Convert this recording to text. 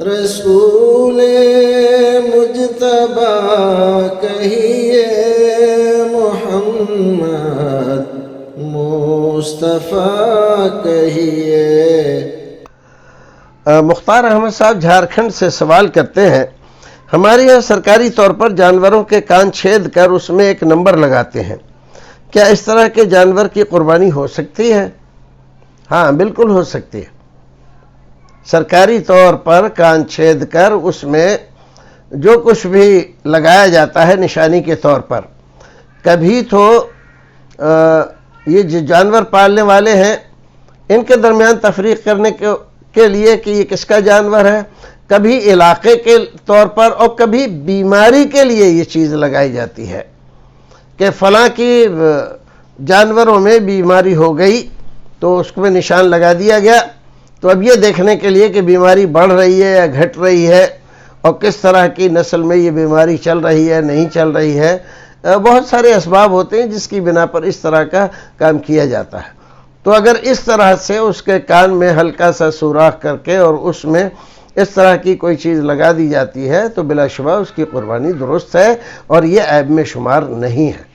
رسول مجتبی کہیے، محمد مصطفیٰ کہیے۔ مختار احمد صاحب جھارکھنڈ سے سوال کرتے ہیں، ہمارے یہاں سرکاری طور پر جانوروں کے کان چھید کر اس میں ایک نمبر لگاتے ہیں، کیا اس طرح کے جانور کی قربانی ہو سکتی ہے؟ ہاں بالکل ہو سکتی ہے۔ سرکاری طور پر کان چھید کر اس میں جو کچھ بھی لگایا جاتا ہے نشانی کے طور پر، کبھی تو یہ جو جانور پالنے والے ہیں ان کے درمیان تفریق کرنے کے لیے کہ یہ کس کا جانور ہے، کبھی علاقے کے طور پر، اور کبھی بیماری کے لیے یہ چیز لگائی جاتی ہے کہ فلاں کی جانوروں میں بیماری ہو گئی تو اس کو نشان لگا دیا گیا، تو اب یہ دیکھنے کے لیے کہ بیماری بڑھ رہی ہے یا گھٹ رہی ہے اور کس طرح کی نسل میں یہ بیماری چل رہی ہے نہیں چل رہی ہے، بہت سارے اسباب ہوتے ہیں جس کی بنا پر اس طرح کا کام کیا جاتا ہے۔ تو اگر اس طرح سے اس کے کان میں ہلکا سا سوراخ کر کے اور اس میں اس طرح کی کوئی چیز لگا دی جاتی ہے تو بلا شبہ اس کی قربانی درست ہے اور یہ عیب میں شمار نہیں ہے۔